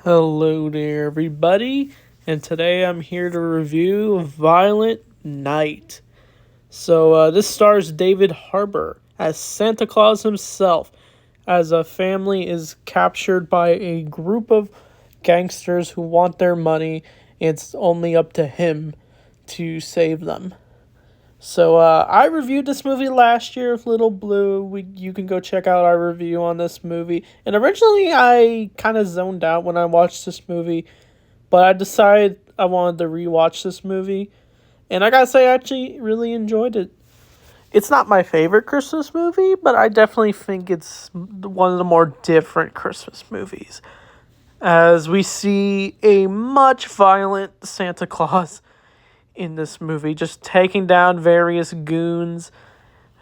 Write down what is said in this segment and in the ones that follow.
Hello there, everybody, and today I'm here to review Violent Night. This stars David Harbour as Santa Claus himself, as a family is captured by a group of gangsters who want their money, and it's only up to him to save them. I reviewed this movie last year with Little Blue. You can go check out our review on this movie. And originally, I kind of zoned out when I watched this movie, but I decided I wanted to rewatch this movie. And I gotta say, I actually really enjoyed it. It's not my favorite Christmas movie, but I definitely think it's one of the more different Christmas movies. As we see a much violent Santa Claus in this movie, just taking down various goons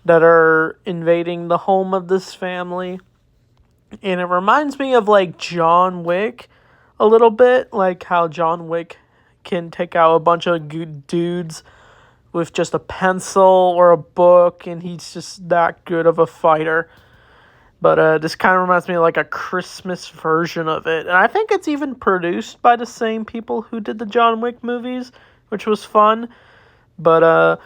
that are invading the home of this family. And it reminds me of like John Wick a little bit, like how John Wick can take out a bunch of good dudes with just a pencil or a book, and he's just that good of a fighter. But this kind of reminds me of like a Christmas version of it. And I think it's even produced by the same people who did the John Wick movies, which was fun. But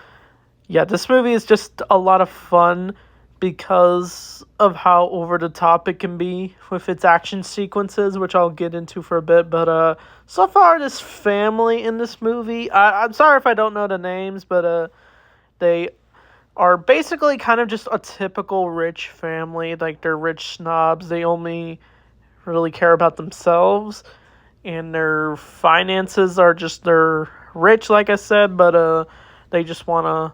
yeah, this movie is just a lot of fun because of how over the top it can be with its action sequences, which I'll get into for a bit. But so far, this family in this movie, I'm sorry if I don't know the names, but they are basically kind of just a typical rich family. Like, they're rich snobs. They only really care about themselves, and their finances are just, they're rich, like I said, but they just want to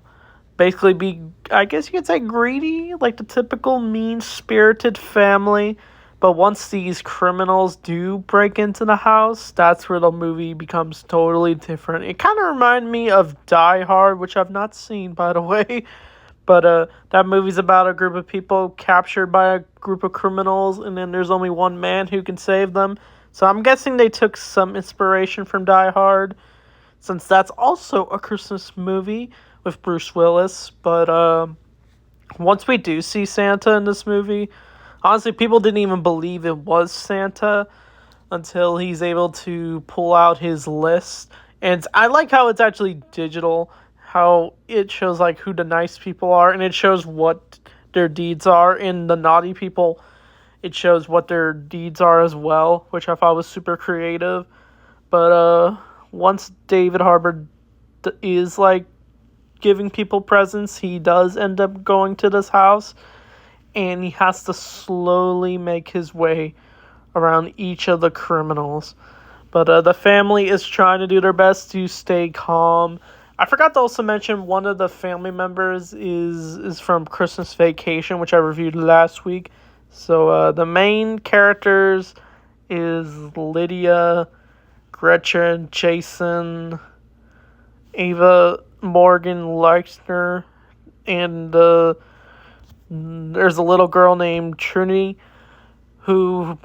basically be, I guess you could say, greedy, like the typical mean-spirited family. But once these criminals do break into the house, that's where the movie becomes totally different. It kind of reminded me of Die Hard, which I've not seen, by the way. But that movie's about a group of people captured by a group of criminals, and then there's only one man who can save them. So I'm guessing they took some inspiration from Die Hard, since that's also a Christmas movie with Bruce Willis. But once we do see Santa in this movie, honestly, people didn't even believe it was Santa until he's able to pull out his list. And I like how it's actually digital, how it shows like who the nice people are, and it shows what their deeds are. And the naughty people, it shows what their deeds are as well, which I thought was super creative. But once David Harbour is like giving people presents, he does end up going to this house, and he has to slowly make his way around each of the criminals. But the family is trying to do their best to stay calm. I forgot to also mention one of the family members is from Christmas Vacation, which I reviewed last week. So the main characters is Lydia, Gretchen, Jason, Ava, Morgan, Leichner, and there's a little girl named Trinity, who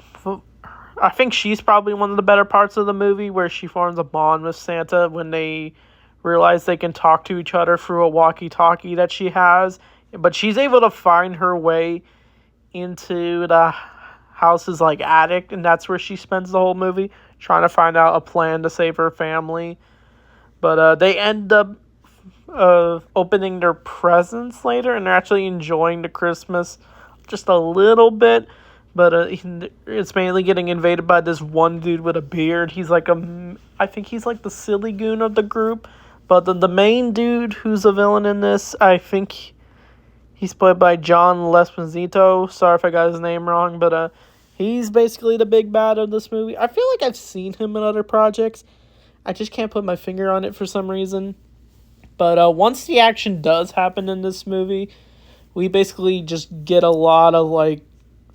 I think she's probably one of the better parts of the movie, where she forms a bond with Santa when they realize they can talk to each other through a walkie-talkie that she has. But she's able to find her way into the house's like attic, and that's where she spends the whole movie trying to find out a plan to save her family. But they end up opening their presents later, and they're actually enjoying the Christmas just a little bit. It's mainly getting invaded by this one dude with a beard. He's like I think he's like the silly goon of the group. But the main dude who's a villain in this, I think he's played by John Wick. Sorry if I got his name wrong, but he's basically the big bad of this movie. I feel like I've seen him in other projects. I just can't put my finger on it for some reason. But once the action does happen in this movie, we basically just get a lot of like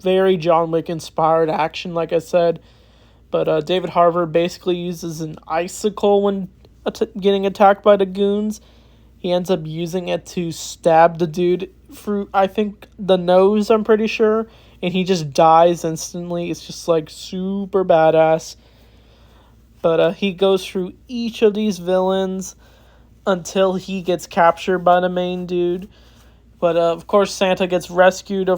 very John Wick inspired action, like I said. But David Harbour basically uses an icicle when getting attacked by the goons. He ends up using it to stab the dude through, I think, the nose, I'm pretty sure. And he just dies instantly. It's just like super badass. But he goes through each of these villains until he gets captured by the main dude. But of course, Santa gets rescued,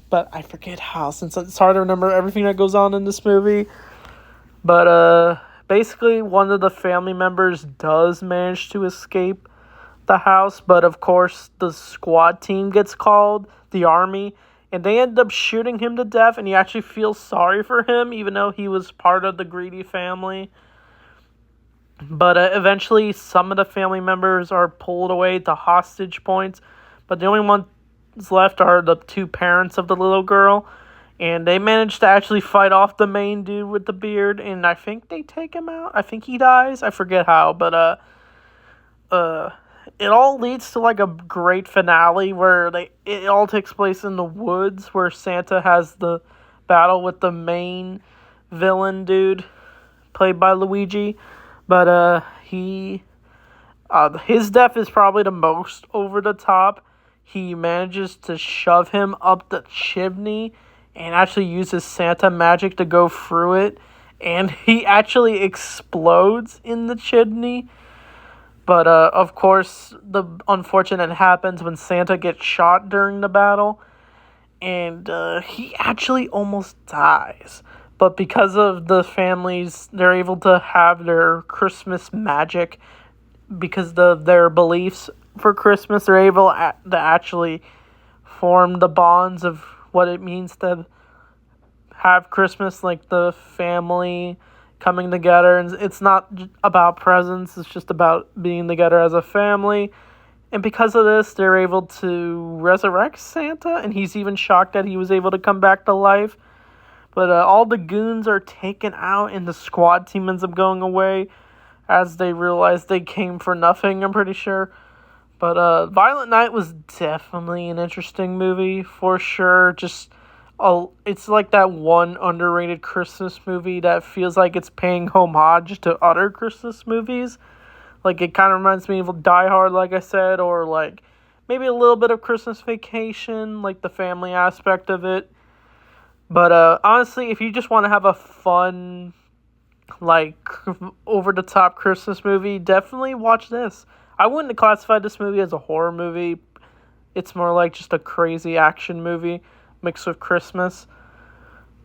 but I forget how, since it's hard to remember everything that goes on in this movie. But basically, one of the family members does manage to escape the house, but of course, the squad team gets called, the army, and they end up shooting him to death, and you actually feel sorry for him, even though he was part of the greedy family. But eventually, some of the family members are pulled away to hostage points, but the only ones left are the two parents of the little girl, and they manage to actually fight off the main dude with the beard, and I think they take him out. I think he dies. I forget how, but it all leads to like a great finale where it all takes place in the woods where Santa has the battle with the main villain dude played by Luigi. But his death is probably the most over the top. He manages to shove him up the chimney and actually uses Santa magic to go through it, and he actually explodes in the chimney. But of course, the unfortunate happens when Santa gets shot during the battle, and he actually almost dies. But because of the families, they're able to have their Christmas magic because of their beliefs for Christmas. They're able to actually form the bonds of what it means to have Christmas, like the family coming together. And it's not about presents, it's just about being together as a family. And because of this, they're able to resurrect Santa, and he's even shocked that he was able to come back to life. But all the goons are taken out, and the squad team ends up going away as they realize they came for nothing, I'm pretty sure. But Violent Night was definitely an interesting movie, for sure. It's like that one underrated Christmas movie that feels like it's paying homage to other Christmas movies. Like, it kind of reminds me of Die Hard, like I said, or like maybe a little bit of Christmas Vacation, like the family aspect of it. But honestly, if you just want to have a fun, like, over-the-top Christmas movie, definitely watch this. I wouldn't classify this movie as a horror movie. It's more like just a crazy action movie mixed with Christmas.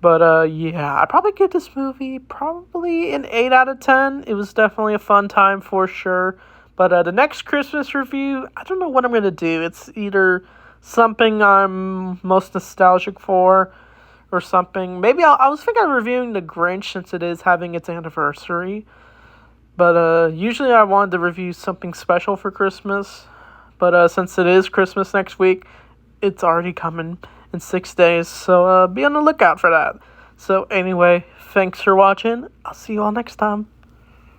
But yeah, I'd probably give this movie probably an 8 out of 10. It was definitely a fun time for sure. But the next Christmas review, I don't know what I'm going to do. It's either something I'm most nostalgic for, or something. Maybe I was thinking of reviewing The Grinch since it is having its anniversary. But usually I wanted to review something special for Christmas. But since it is Christmas next week, it's already coming in 6 days. So be on the lookout for that. So anyway, thanks for watching. I'll see you all next time.